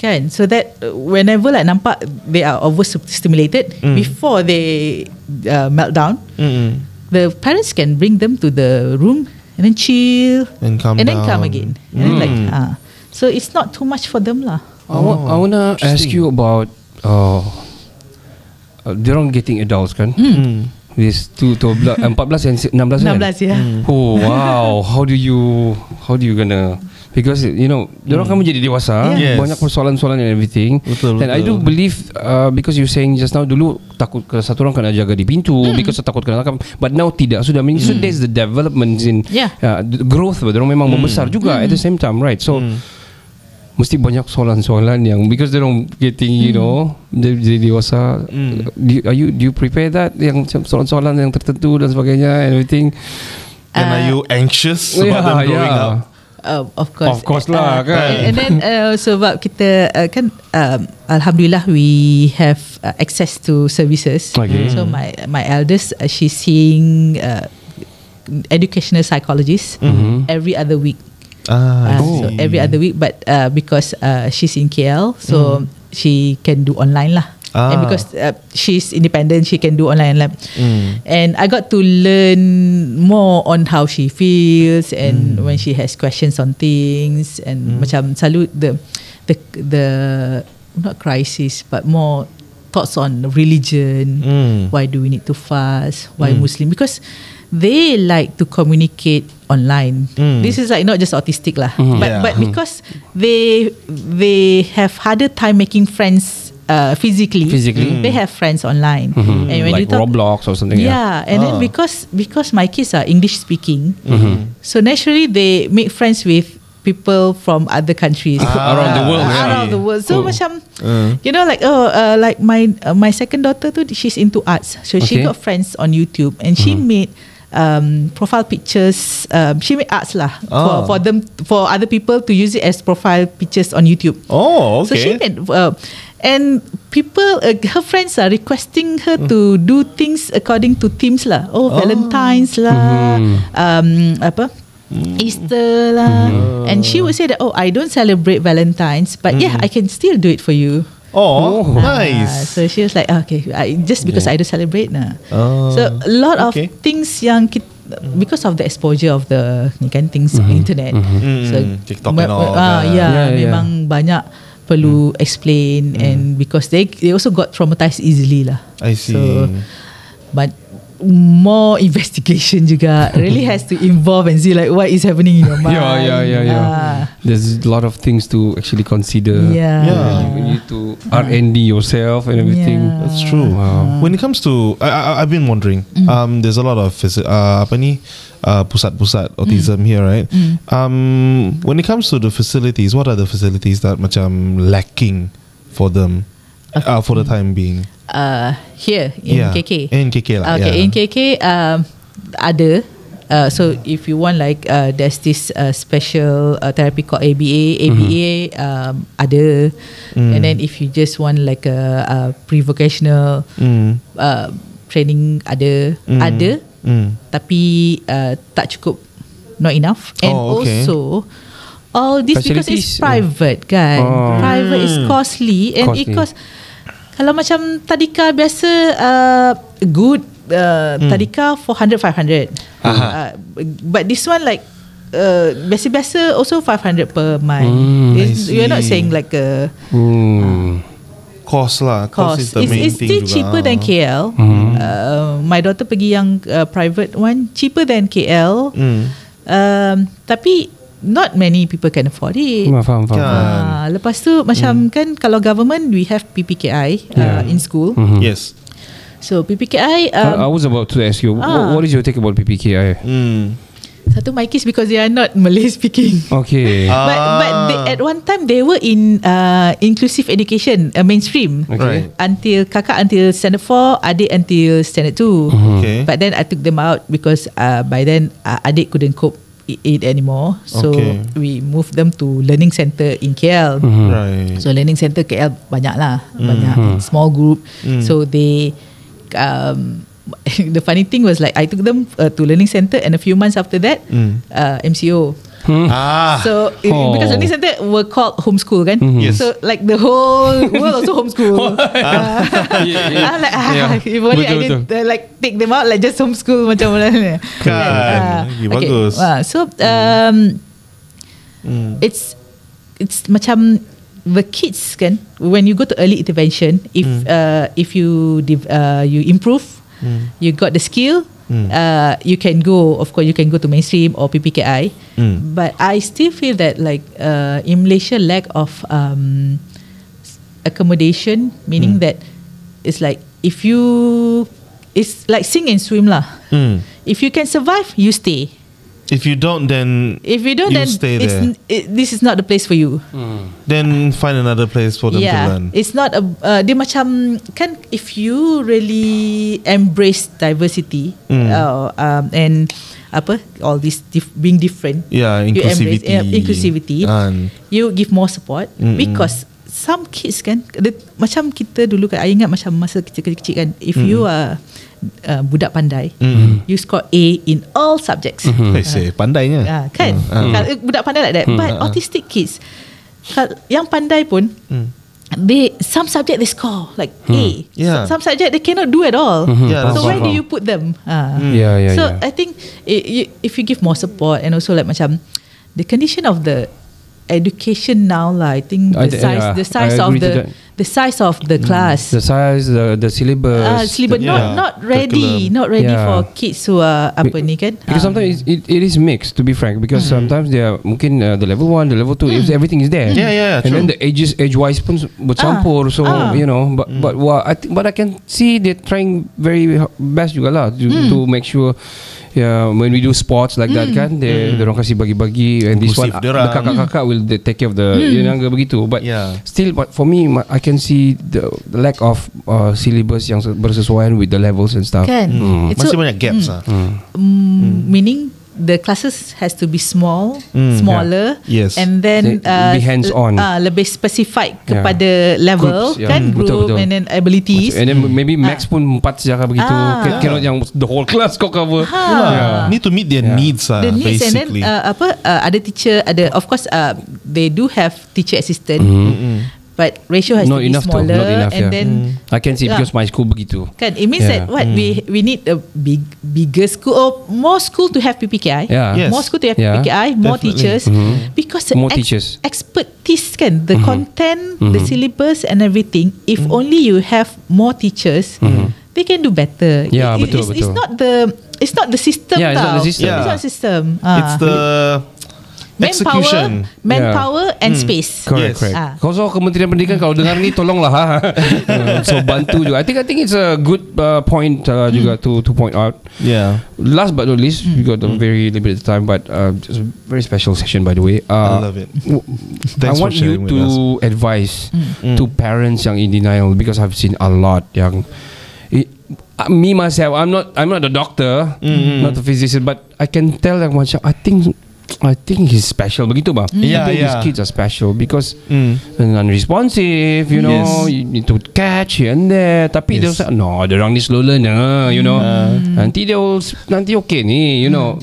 kan, so that whenever like nampak they are overstimulated before they melt down, the parents can bring them to the room and then chill and then come again, and then like so it's not too much for them lah. I wanna ask you about diorang getting adults kan. This 14 and 16 kan? 16 ya. Oh wow, how do you gonna, because you know diorang kan menjadi dewasa, banyak persoalan-soalan and everything. Betul. I do believe because you saying just now, dulu takut satu orang kena jaga di pintu because takut kena tangkap, but now tidak, sudah so there's the development in the growth, diorang memang membesar juga at the same time, right? So mesti banyak soalan-soalan yang because they don't getting you know jadi dewasa. Do you prepare that yang macam soalan-soalan yang tertentu dan sebagainya and everything? And are you anxious about them growing up? Of course lah kan. and then sebab kita kan alhamdulillah we have access to services. So my eldest she's seeing educational psychologist every other week. So every other week, but because she's in KL, so she can do online lah. And because she's independent, she can do online lab. And I got to learn more on how she feels and when she has questions on things and macam selalu the not crisis but more thoughts on religion. Why do we need to fast? Why Muslim? Because they like to communicate online. This is like not just autistic lah, but because they have harder time making friends. Physically, they have friends online, and when like you talk, Roblox or something. And then because my kids are English speaking, so naturally they make friends with people from other countries around the world. Around the world. So macam you know, like like my second daughter too, she's into arts, so she got friends on YouTube, and she made profile pictures. She made arts lah for other people to use it as profile pictures on YouTube. Oh, okay. So she made and people, her friends are requesting her to do things according to themes lah. Valentine's lah, Easter lah, and she would say that I don't celebrate Valentine's, but I can still do it for you. Nice. So she was like, okay, just because I don't celebrate nah. So a lot of things yang because of the exposure of the ni kan things internet. So TikTok and all. Memang banyak perlu explain and because they also got traumatized easily lah. I see. So, but more investigation juga really has to involve and see like what is happening in your mind. There's a lot of things to actually consider. You need to R&D yourself and everything. That's true. When it comes to I've been wondering, there's a lot of pusat-pusat autism here, right? When it comes to the facilities, what are the facilities that macam lacking for them for the time being? Here in KK. In KK lah. Okay, in KK ada. So if you want like there's this special therapy called ABA ada. And then if you just want like a pre-vocational training ada. Tapi tak cukup, not enough. And also all this because it's private kan. Private is costly and it costs. Kalau macam tadika biasa good tadika 400-500. But this one like biasa-biasa also 500 per month. You're not saying like a cost lah. Cost is the main it's thing still juga. cheaper than KL. My daughter pergi yang private one, cheaper than KL. Tapi not many people can afford it. Faham. Lepas tu macam kan kalau government we have PPKI in school. Yes. So PPKI I was about to ask you what is your take about PPKI? Satu my kids because they are not Malay speaking. Okay. But at one time they were in inclusive education, mainstream. Right. Until kakak until standard 4, adik until standard 2. Okay. But then I took them out because by then adik couldn't cope it anymore. So we moved them to learning center in KL. Right. So learning center KL banyak lah, banyak small group. So they the funny thing was like I took them to learning center and a few months after that MCO. So because learning center were called homeschool kan. Yes. So like the whole world also homeschool. If only I did like take them out like just homeschool macam mana. Bagus. So it's macam the kids kan, when you go to early intervention, if you improve, you got the skill, you can go, of course you can go to mainstream or PPKI. But I still feel that like in Malaysia lack of accommodation, meaning that it's like it's like sing and swim lah. If you can survive, you stay. If you don't, then then stay there. This is not the place for you. Then find another place for them to learn. It's not dia macam kan, if you really embrace diversity and all this being different, inclusivity, you give more support because some kids kan, macam kita dulu kan, I ingat macam masa kecil-kecil kan, if you are budak pandai, you score A in all subjects. Pandainya kan, budak pandai like that. But autistic kids, yang pandai pun, some subject they score like A. Some subject they cannot do at all. So where do you put them? So I think if you give more support, and also like macam the condition of the education now, I think the size of the class, the size, the syllabus, not ready for kids who are apa ni kan. Because sometimes it is mixed, to be frank, because sometimes they are mungkin the level 1, the level 2, everything is there. And then the age wise pun bercampur. So you know, but I can see they're trying very best juga lah to make sure. When we do sports like that kan, they orang kasih bagi-bagi, and this one the kakak-kakak will take care of the younger begitu. But still, but for me, I can see the lack of syllabus yang bersesuaian with the levels and stuff. Masih banyak gaps meaning the classes has to be smaller, and then be hands-on, lebih specified kepada level groups, kan, group betul. And then abilities, and then maybe max pun 4 saja begitu, cannot yang the whole class kau cover. Need to meet their needs, basically. And then ada teacher, of course they do have teacher assistant, but ratio has to be smaller, and then I can see because my school begitu. Kan, it means that what we need a bigger school or more school to have PPKI. More school to have PPKI, more teachers, because more teachers, expertise kan, the content, the syllabus and everything. If only you have more teachers, they can do better. Betul. It's not the system. It's not the system. It's not system. It's the manpower and space. Correct. Kalau Kementerian Pendidikan kalau dengar ni, tolonglah so bantu juga. I think it's a good point juga to point out. Last but not least, we got a very limited time, but just a very special session, by the way. I love it. I want you to advise to parents yang in denial, because I've seen a lot yang me myself, I'm not the doctor, not the physician, but I can tell that macam I think he's special begitu bah. These kids are special because non-responsive, you know, you need to catch here and there. Tapi dia say, no, dia orang ni slow learner, you know. Nanti okay ni, you know.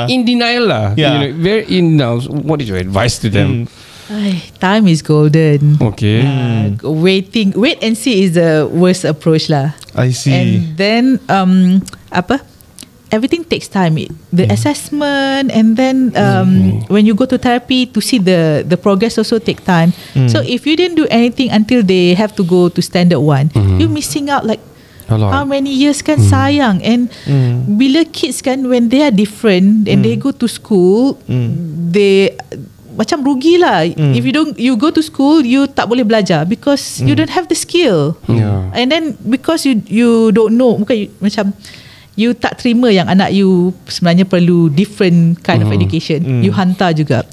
In denial lah. You know, very in now. What is your advice to them? Time is golden. Okay. Wait and see is the worst approach lah. I see. And then everything takes time. The assessment, and then when you go to therapy to see the progress also take time. So if you didn't do anything until they have to go to standard 1, you're missing out like how many years kan, sayang. And bila kids kan, when they are different and they go to school, they macam rugi lah. If you go to school, you tak boleh belajar because you don't have the skill. And then because you don't know, macam you tak terima yang anak you sebenarnya perlu different kind of education, you hantar juga.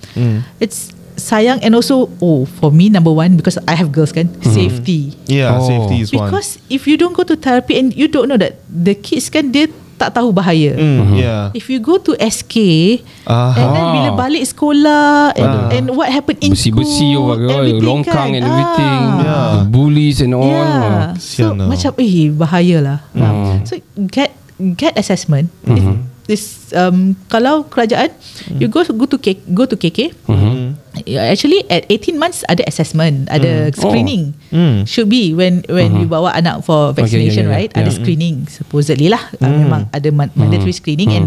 It's sayang. And also for me, number 1, because I have girls kan, safety. Safety is one. Because if you don't go to therapy and you don't know that the kids kan, dia tak tahu bahaya. If you go to SK and then bila balik sekolah and what happened in besi-besi school, longkang kan, and everything, the bullies and all. So macam bahayalah. So get assessment. This kalau kerajaan, you go to KK. Actually at 18 months ada assessment, ada screening. Should be when you bawa anak for vaccination, right? Ada screening supposedly lah. Memang ada mandatory screening, and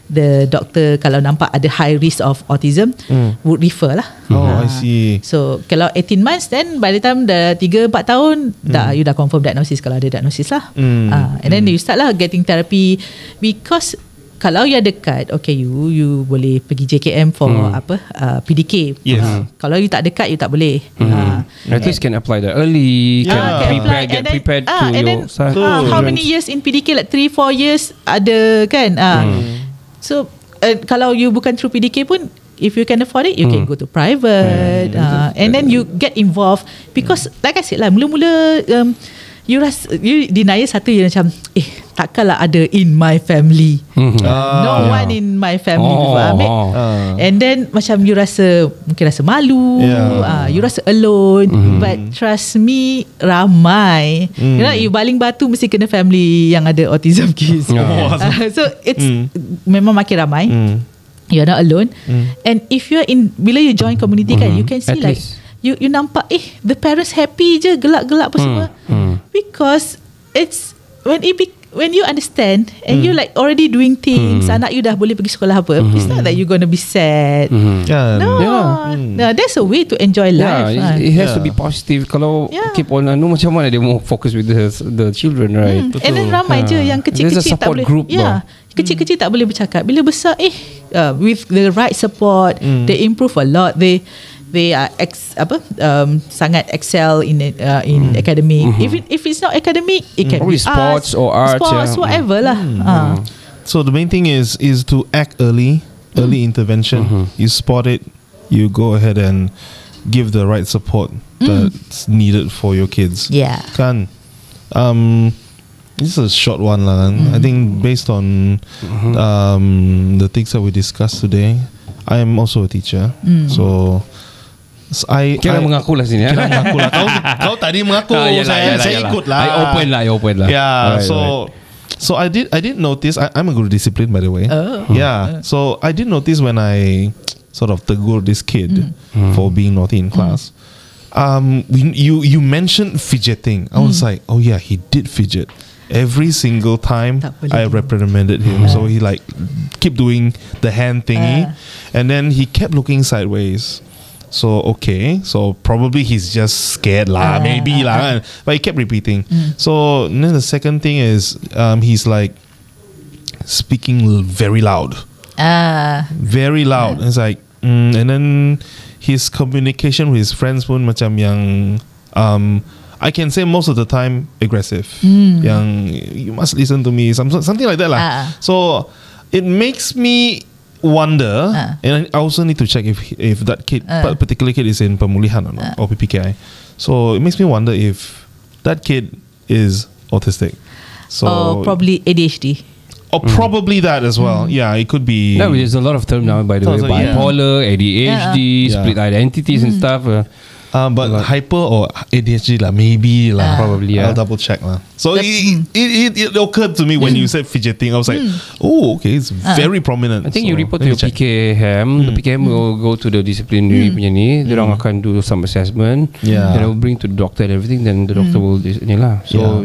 the doctor kalau nampak ada high risk of autism would refer lah. I see. So kalau 18 months, then by the time dah 3-4 tahun you dah confirm diagnosis kalau ada diagnosis lah. And then you start lah getting therapy, because kalau you dekat, okay, you boleh pergi JKM for PDK. Kalau you tak dekat, you tak boleh. At least can apply that early, get prepared to your son. How many years in PDK? Like 3-4 years ada kan. So kalau you bukan through PDK pun, if you can afford it, you can go to private, and then you get involved because like I said lah, mula-mula you deny satu, you macam takkanlah ada in my family, no one in my family before, and then macam you mungkin rasa malu, you rasa alone, but trust me, ramai, you know, you baling batu mesti kena family yang ada autism kids, so it's memang makin ramai. You're not alone, and if you're bila you join community kan, you can see like you nampak the parents happy je, gelak-gelak apa semua, because it's when you understand and you like already doing things, anak you dah boleh pergi sekolah apa, it's not that you're gonna be sad. No, there's a way to enjoy life. It has to be positive. Kalau keep on macam mana dia mau focus with the children, right? And then ramai je yang kecil-kecil tak boleh group, kecil-kecil tak boleh bercakap. Bila besar with the right support, they improve a lot. They are sangat excel in academic. If it's not academic, it can be sports or arts, whatever lah. So the main thing is to act early intervention. You spot it, you go ahead and give the right support that's needed for your kids. Kan. This is a short one lah. I think based on the things that we discussed today, I am also a teacher. So Kira mengaku lah sini. Kira mengaku lah. Kau tadi mengaku, saya ikut lah. I open lah. Yeah. So I did notice. I'm a guru discipline, by the way. Yeah. So I did notice when I sort of tegur this kid for being naughty in class. You mentioned fidgeting. I was like, oh yeah, he did fidget. Every single time I reprimanded him, so he like keep doing the hand thingy, and then he kept looking sideways. So so probably he's just scared lah, maybe lah, but he kept repeating. So then the second thing is he's like speaking very loud, very loud. It's like and then his communication with his friends pun macam yang I can say most of the time aggressive. Yang you must listen to me, something like that lah. So it makes me wonder, and I also need to check if that kid, particular kid, is in pemulihan or PPKI. So it makes me wonder if that kid is autistic. So probably ADHD. Or probably that as well. Yeah, it could be. No, there's a lot of terms now, by the way. Bipolar, ADHD, split identities and stuff. But hyper or ADHD lah, maybe lah. Probably, I'll double check lah. So it occurred to me when you said fidgeting. I was like, oh, okay, it's very prominent. I think you report to your PKM. The PKM will go to the disciplinary punya ni. Diorang akan do some assessment. Then they will bring to the doctor and everything. Then the doctor will ni lah. So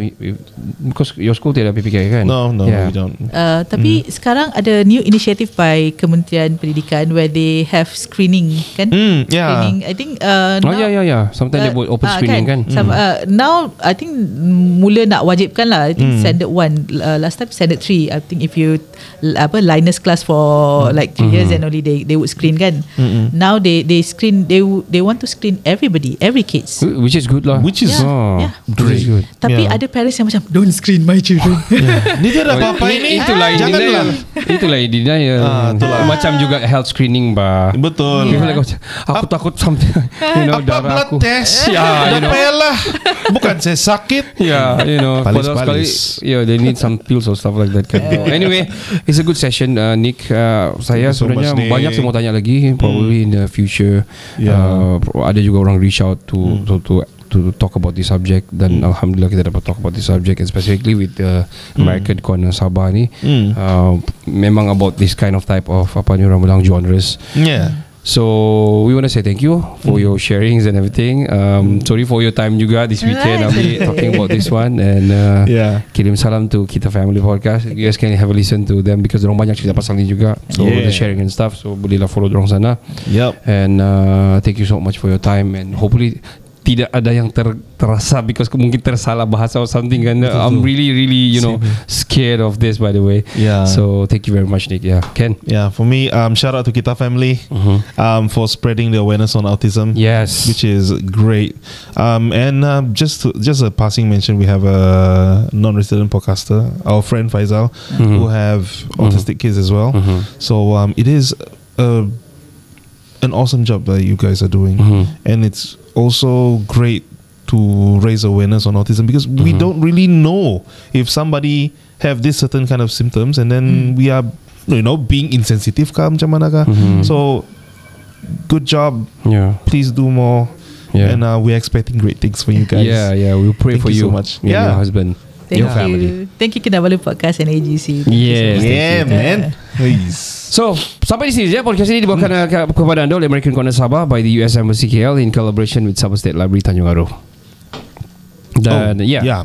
because your school tiada PPK kan? No, we don't. Tapi sekarang ada new initiative by Kementerian Pendidikan where they have screening kan? Screening. I think sometimes they buat open screening kan. Now I think mula nak wajibkan lah. I think standard 1, last time standard 3. I think if you Linus class for like 3 years and only they would screen kan. Now they screen, they want to screen everybody, every kids, which is good lah. Which is great. Good. Tapi ada parents yang macam don't screen my children. Ni dia dah apa ini? Itulah denial. Macam juga health screening bah. Betul. Aku takut something. Apa blood test? Lah. Bukan saya sakit. Balis. They need some pills or stuff like that. Anyway, it's a good session, Nick. Saya sebenarnya banyak semua tanya lagi. Probably in the future, ada juga orang reach out to talk about this subject. Dan alhamdulillah kita dapat talk about this subject, and specifically with the American Corner Sabah ni. Memang about this kind of type of apa ni orang bilang genres. So we want to say thank you for your sharings and everything. Sorry for your time juga this weekend. I'll be talking about this one, and kirim salam to Kita Family Podcast. You guys can have a listen to them because dorang banyak cerita pasal ni juga. So the sharing and stuff. So bolehlah follow dorang sana. And thank you so much for your time, and hopefully tidak ada yang terasa because mungkin tersalah bahasa or something kan. I'm really scared of this, by the way. Yeah. So thank you very much, Nick. Yeah, Ken. Yeah, for me, shout out to Kita family for spreading the awareness on autism. Yes, which is great. And just a passing mention, we have a non-resident podcaster, our friend Faisal, who have autistic kids as well. So it is an awesome job that you guys are doing, and it's also great to raise awareness on autism because we don't really know if somebody have this certain kind of symptoms, and then we are being insensitive ka macam mana ka. So good job. Yeah, please do more. Yeah, and we're expecting great things for you guys. Yeah, we'll pray for you so much. Yeah, your husband. Thank your family. Thank you Kinabalu Podcast and AGC. Yes, yeah, man. So sampai di sini je podcast ini dibawakan kepada anda oleh American Corner Sabah by the US Embassy KL in collaboration with Sabah State Library Tanjung Aru. Dan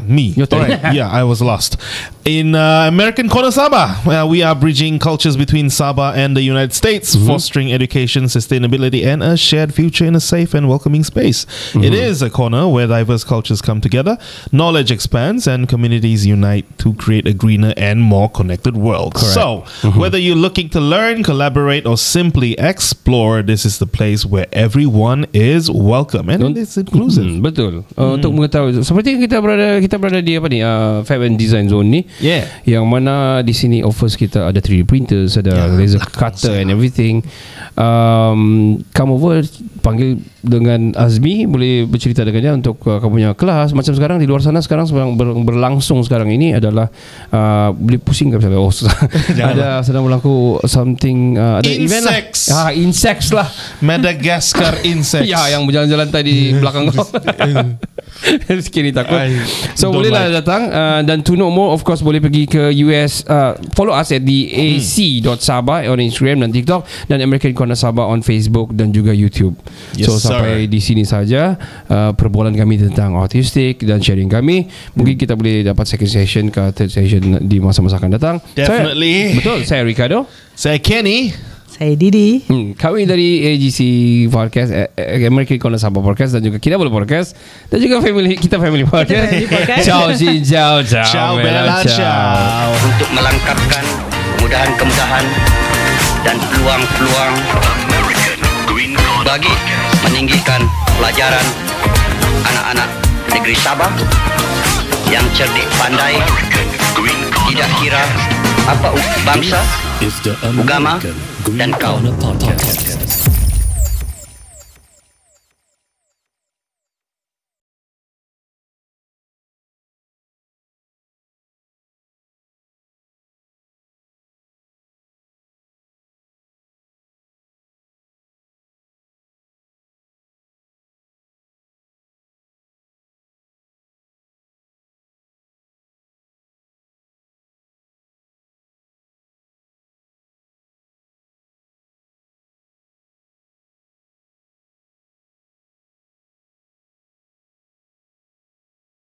me. Alright, I was lost. In American Corner Sabah, we are bridging cultures between Sabah and the United States, fostering education, sustainability, and a shared future in a safe and welcoming space. It is a corner where diverse cultures come together, knowledge expands, and communities unite to create a greener and more connected world. Correct. So, whether you're looking to learn, collaborate, or simply explore, this is the place where everyone is welcome and it's inclusive. Betul. Untuk mengetahui seperti kita berada di Fab and Design Zone ni. Yeah. Yang mana di sini offers kita ada 3D printers, ada laser cutter and everything. Come over, panggil dengan Azmi, boleh bercerita dengannya untuk kamu punya kelas. Macam sekarang di luar sana sekarang berlangsung sekarang ini adalah boleh pusing ke misalnya ada sedang berlaku something ada event lah. Insects lah. Madagascar insects. Ya, yang berjalan-jalan tadi belakang kau. Sekali takut. So bolehlah datang dan to know more, of course boleh pergi ke US, follow us at the ac.sabah on Instagram dan TikTok, dan American Corner Sabah on Facebook dan juga YouTube. So sampai di sini saja perbualan kami tentang autistic dan sharing kami. Mungkin kita boleh dapat second session ke third session di masa-masa akan datang. Definitely. Saya Ricardo. Saya Kenny. Saya Didi. Kami dari AGC Podcast, American Corner Sabah Podcast, dan juga Kinabalu Podcast, dan juga Family Podcast. Ciao, ciao, bella, ciao. Untuk melengkapkan kemudahan-kemudahan dan peluang-peluang bagi meninggikan pelajaran anak-anak negeri Sabah yang cerdik, pandai, tidak kira apa bangsa, agama dan kaum.